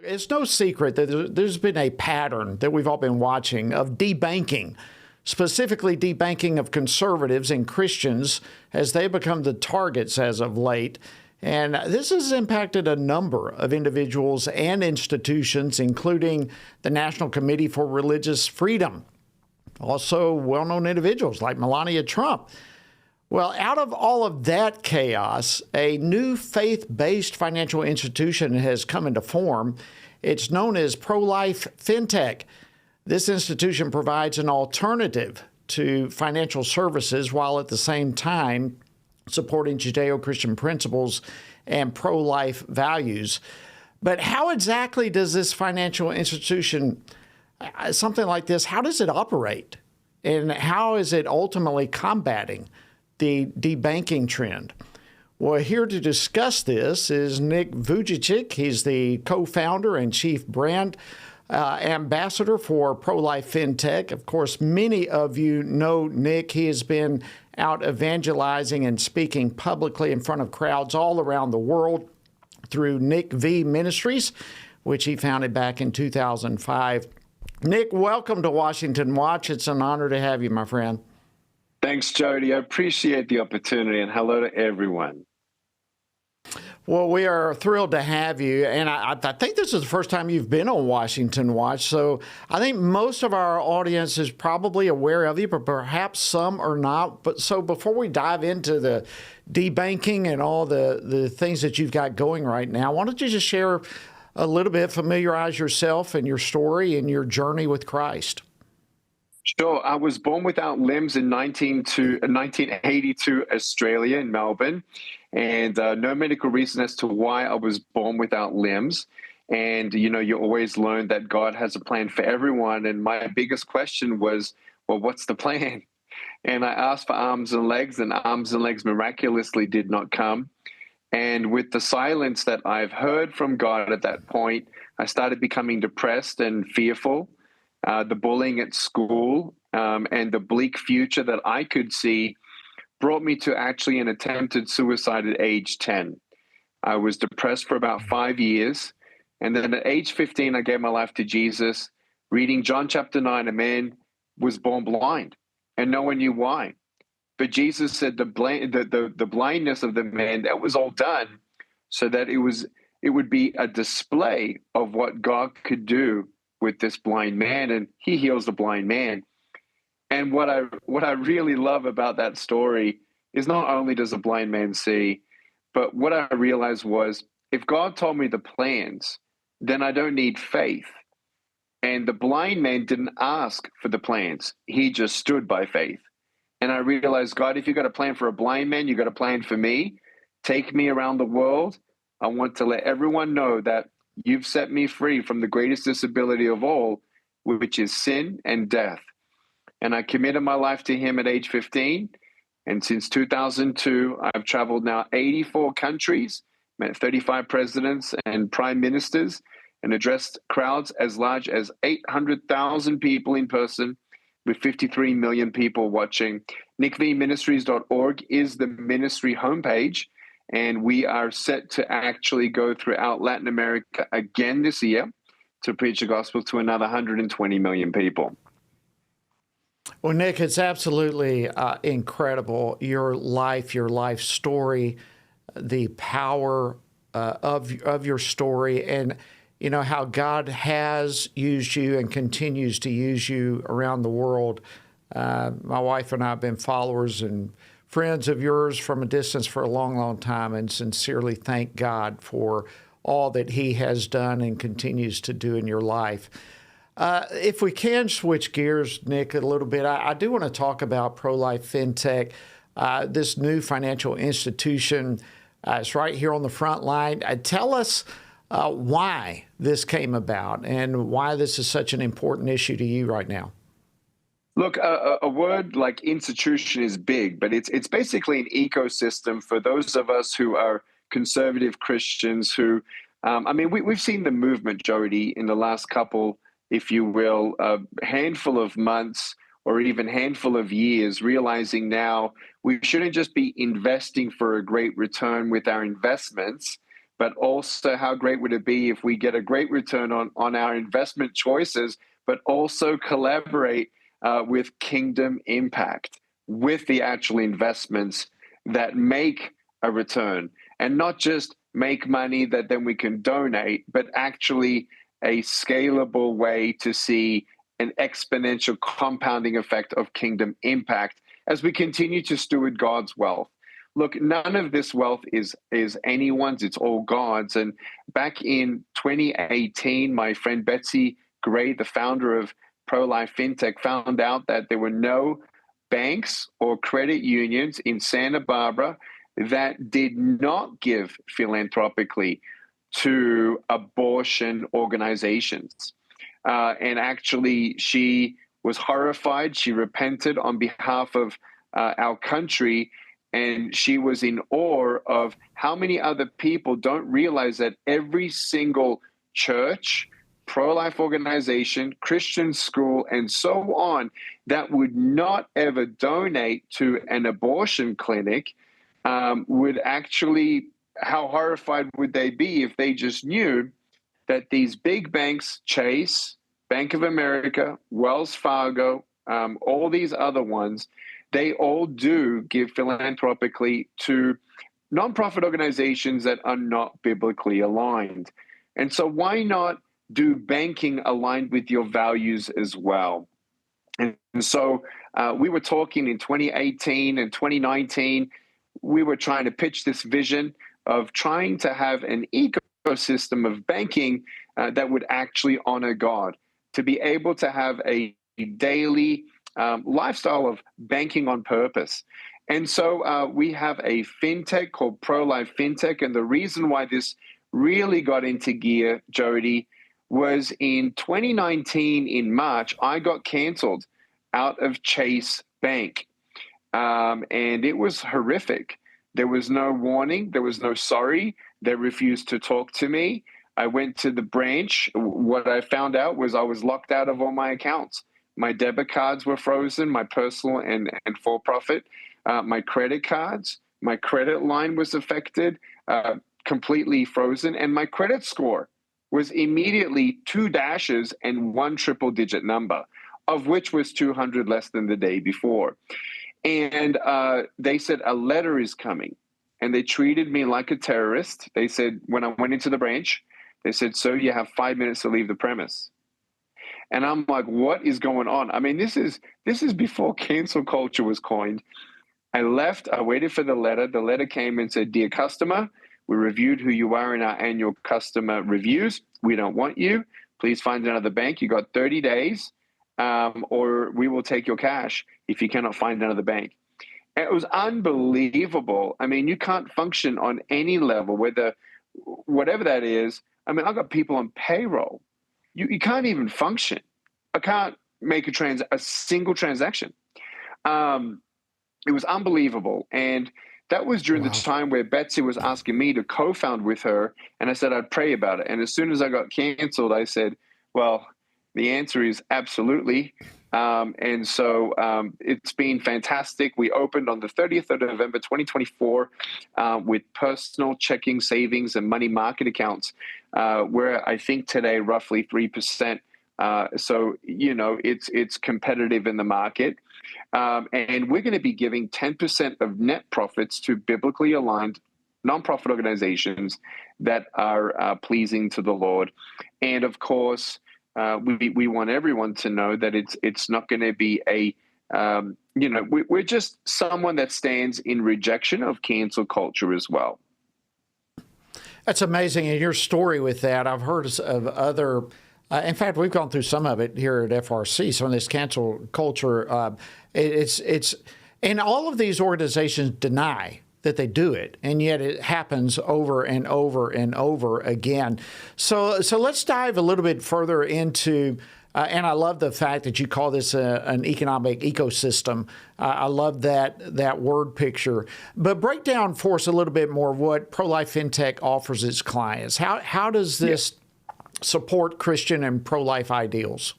it's no secret that there's been a pattern that we've all been watching of debanking, specifically debanking of conservatives and Christians as they become the targets as of late. And this has impacted a number of individuals and institutions, including the National Committee for Religious Freedom, also well-known individuals like Melania Trump. Well, out of all of that chaos, a new faith-based financial institution has come into form. It's known as ProLifeFintech. This institution provides an alternative to financial services while at the same time supporting Judeo-Christian principles and pro-life values. But how exactly does this financial institution, something like this, how does it operate? And how is it ultimately combating the debanking trend? Well, here to discuss this is Nick Vujicic. He's the co-founder and chief brand ambassador for ProLifeFintech. Of course, many of you know Nick. He has been out evangelizing and speaking publicly in front of crowds all around the world through Nick V Ministries, which he founded back in 2005. Nick, welcome to Washington Watch. It's an honor to have you, my friend. Thanks, Jody. I appreciate the opportunity, and hello to everyone. Well, we are thrilled to have you, and I think this is the first time you've been on Washington Watch, so I think most of our audience is probably aware of you, but perhaps some are not. But so before we dive into the debanking and all the things that you've got going right now, why don't you just share a little bit, familiarize yourself and your story and your journey with Christ? Sure. I was born without limbs in 1982, Australia, in Melbourne, and no medical reason as to why I was born without limbs. And, you know, you always learn that God has a plan for everyone. And my biggest question was, well, what's the plan? And I asked for arms and legs, and arms and legs miraculously did not come. And with the silence that I've heard from God at that point, I started becoming depressed and fearful. The bullying at school and the bleak future that I could see brought me to actually an attempted suicide at age 10. I was depressed for about 5 years. And then at age 15, I gave my life to Jesus. Reading John chapter 9, a man was born blind, and no one knew why. But Jesus said the blindness of the man, that was all done so that it would be a display of what God could do with this blind man, and he heals the blind man. And what I really love about that story is not only does a blind man see, but what I realized was if God told me the plans, then I don't need faith. And the blind man didn't ask for the plans. He just stood by faith. And I realized, God, if you got a plan for a blind man, you got a plan for me. Take me around the world. I want to let everyone know that you've set me free from the greatest disability of all, which is sin and death. And I committed my life to him at age 15. And since 2002, I've traveled now 84 countries, met 35 presidents and prime ministers, and addressed crowds as large as 800,000 people in person, with 53 million people watching. nickvministries.org is the ministry homepage. And we are set to actually go throughout Latin America again this year to preach the gospel to another 120 million people. Well, Nick, it's absolutely incredible, your life story, the power of your story, and you know how God has used you and continues to use you around the world. My wife and I have been followers and friends of yours from a distance for a long, long time, and sincerely thank God for all that he has done and continues to do in your life. If we can switch gears, Nick, a little bit, I do want to talk about ProLifeFintech, this new financial institution. It's right here on the front line. Tell us why this came about and why this is such an important issue to you right now. Look, a word like institution is big, but it's basically an ecosystem for those of us who are conservative Christians who, we've seen the movement, Jody, in the last couple, if you will, a handful of months or even handful of years, realizing now we shouldn't just be investing for a great return with our investments, but also how great would it be if we get a great return on our investment choices, but also collaborate with Kingdom Impact, with the actual investments that make a return, and not just make money that then we can donate, but actually a scalable way to see an exponential compounding effect of Kingdom Impact as we continue to steward God's wealth. Look, none of this wealth is anyone's, it's all God's. And back in 2018, my friend Betsy Gray, the founder of ProLifeFintech, found out that there were no banks or credit unions in Santa Barbara that did not give philanthropically to abortion organizations. And actually, she was horrified. She repented on behalf of our country. And she was in awe of how many other people don't realize that every single church, pro-life organization, Christian school, and so on, that would not ever donate to an abortion clinic would actually, how horrified would they be if they just knew that these big banks, Chase, Bank of America, Wells Fargo, all these other ones, they all do give philanthropically to nonprofit organizations that are not biblically aligned. And so why not do banking aligned with your values as well? And so we were talking in 2018 and 2019, we were trying to pitch this vision of trying to have an ecosystem of banking that would actually honor God, to be able to have a daily lifestyle of banking on purpose. And so we have a fintech called ProLifeFintech. And the reason why this really got into gear, Jody, was in 2019 in March, I got canceled out of Chase Bank. And it was horrific. There was no warning. There was no sorry. They refused to talk to me. I went to the branch. What I found out was I was locked out of all my accounts. My debit cards were frozen, my personal and for-profit, my credit cards, my credit line was affected, completely frozen, and my credit score was immediately 2 dashes and 1 triple-digit number, of which was 200 less than the day before. And they said, a letter is coming. And they treated me like a terrorist. They said, when I went into the branch, they said, "Sir, you have 5 minutes to leave the premise." And I'm like, what is going on? I mean, this is before cancel culture was coined. I left. I waited for the letter. The letter came and said, "Dear customer, we reviewed who you are in our annual customer reviews. We don't want you. Please find another bank. You got 30 days, or we will take your cash if you cannot find another bank." And it was unbelievable. I mean, you can't function on any level, whatever that is. I mean, I've got people on payroll. You can't even function. I can't make a single transaction. It was unbelievable. And that was during the time where Betsy was asking me to co-found with her. And I said, I'd pray about it. And as soon as I got canceled, I said, well, the answer is absolutely. And so it's been fantastic. We opened on the 30th of November, 2024, with personal checking, savings, and money market accounts, where I think today roughly 3%. So, you know, it's competitive in the market. And we're going to be giving 10% of net profits to biblically aligned nonprofit organizations that are pleasing to the Lord. And of course, we want everyone to know that it's not going to be we're just someone that stands in rejection of cancel culture as well. That's amazing. And your story with that, I've heard of other, in fact, we've gone through some of it here at FRC, some of this cancel culture. It's and all of these organizations deny that they do it, and yet it happens over and over and over again. So let's dive a little bit further into, and I love the fact that you call this an economic ecosystem. I love that word picture. But break down for us a little bit more what ProLifeFintech offers its clients. How does this support Christian and pro-life ideals?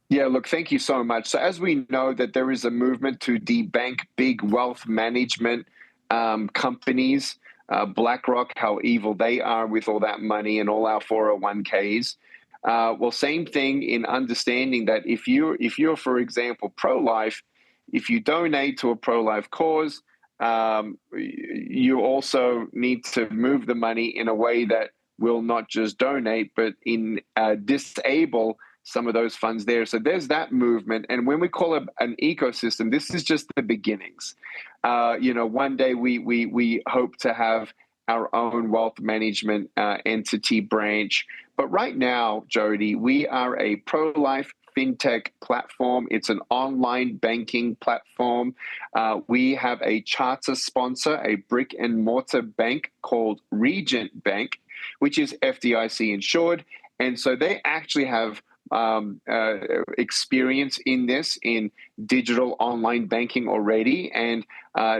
Yeah, look, thank you so much. So as we know that there is a movement to debank big wealth management companies BlackRock, how evil they are with all that money and all our 401ks. Well, same thing in understanding that if you're, for example, pro-life, if you donate to a pro-life cause, you also need to move the money in a way that will not just donate, but disable some of those funds there. So there's that movement. And when we call it an ecosystem, this is just the beginnings. One day we hope to have our own wealth management entity branch. But right now, Jody, we are a pro-life fintech platform. It's an online banking platform. We have a charter sponsor, a brick and mortar bank called Regent Bank, which is FDIC insured. And so they actually have experience in digital online banking already. And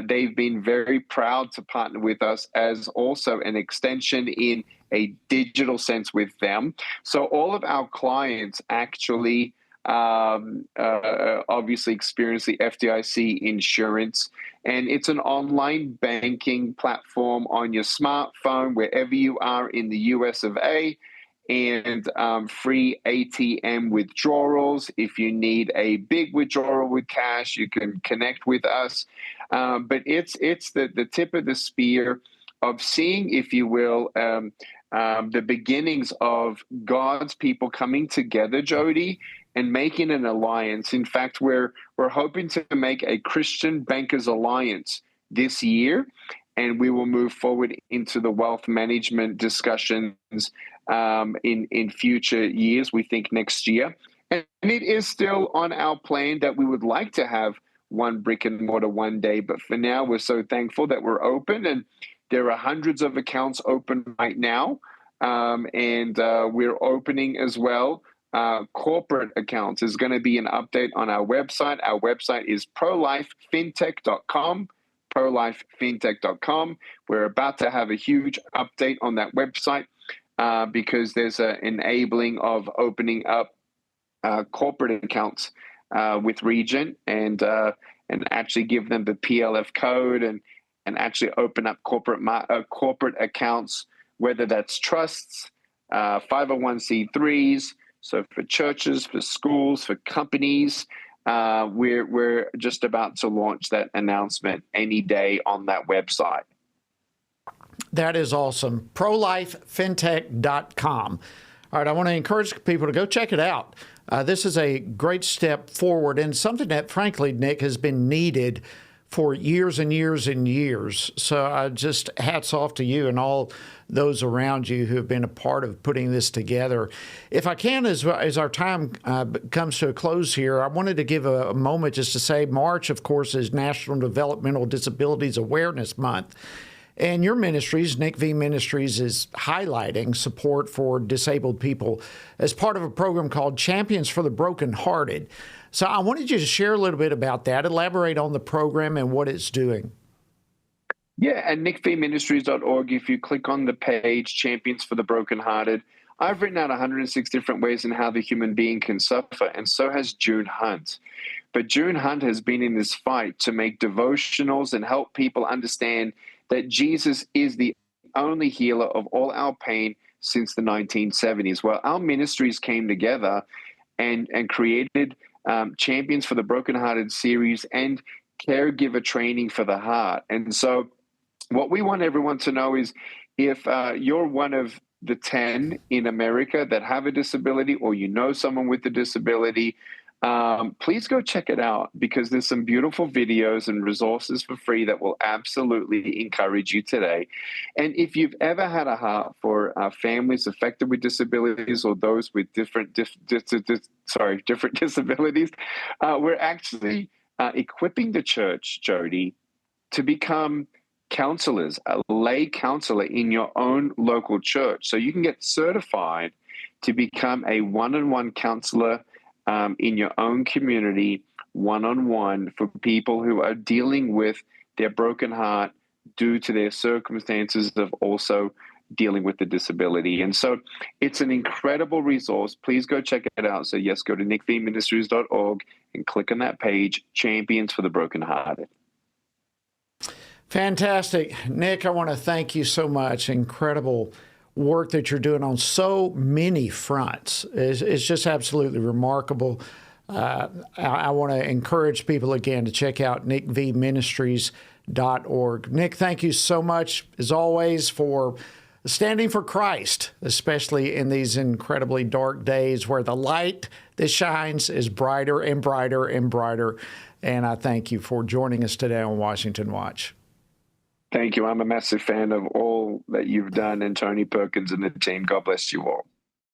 they've been very proud to partner with us as also an extension in a digital sense with them. So all of our clients actually obviously experience the FDIC insurance, and it's an online banking platform on your smartphone wherever you are in the US of A, and free ATM withdrawals. If you need a big withdrawal with cash, you can connect with us. But it's the tip of the spear of seeing, if you will, the beginnings of God's people coming together, Jody, and making an alliance. In fact, we're hoping to make a Christian Bankers Alliance this year, and we will move forward into the wealth management discussions in future years, we think next year. And it is still on our plan that we would like to have one brick and mortar one day. But for now, we're so thankful that we're open, and there are hundreds of accounts open right now. And we're opening as well corporate accounts. There's going to be an update on our website. Our website is ProLifeFintech.com. ProLifeFintech.com. We're about to have a huge update on that website because there's an enabling of opening up corporate accounts with Regent and actually give them the PLF code and actually open up corporate accounts, whether that's trusts, 501c3s, so for churches, for schools, for companies. We're just about to launch that announcement any day on that website. That is awesome. ProLifeFintech.com. All right, I want to encourage people to go check it out. This is a great step forward and something that, frankly, Nick, has been needed for years and years and years. So just hats off to you and all those around you who have been a part of putting this together. If I can, as our time comes to a close here, I wanted to give a moment just to say March, of course, is National Developmental Disabilities Awareness Month. And your ministries, Nick V Ministries, is highlighting support for disabled people as part of a program called Champions for the Brokenhearted. So I wanted you to share a little bit about that, elaborate on the program and what it's doing. Yeah, at nickvministries.org, if you click on the page, Champions for the Brokenhearted, I've written out 106 different ways in how the human being can suffer, and so has June Hunt. But June Hunt has been in this fight to make devotionals and help people understand that Jesus is the only healer of all our pain since the 1970s. Well, our ministries came together and created Champions for the Brokenhearted series and caregiver training for the heart. And so what we want everyone to know is if you're one of the 10 in America that have a disability, or you know someone with a disability, please go check it out, because there's some beautiful videos and resources for free that will absolutely encourage you today. And if you've ever had a heart for families affected with disabilities or those with different disabilities, we're actually equipping the church, Jody, to become counselors, a lay counselor in your own local church. So you can get certified to become a one-on-one counselor in your own community, one-on-one, for people who are dealing with their broken heart due to their circumstances of also dealing with the disability. And so it's an incredible resource. Please go check it out. So yes, go to nickvministries.org and click on that page, Champions for the Brokenhearted. Fantastic. Nick, I want to thank you so much. Incredible work that you're doing on so many fronts. It's just absolutely remarkable. I want to encourage people again to check out nickvministries.org. Nick, thank you so much, as always, for standing for Christ, especially in these incredibly dark days where the light that shines is brighter and brighter and brighter. And I thank you for joining us today on Washington Watch. Thank you. I'm a massive fan of all that you've done, and Tony Perkins and the team. God bless you all.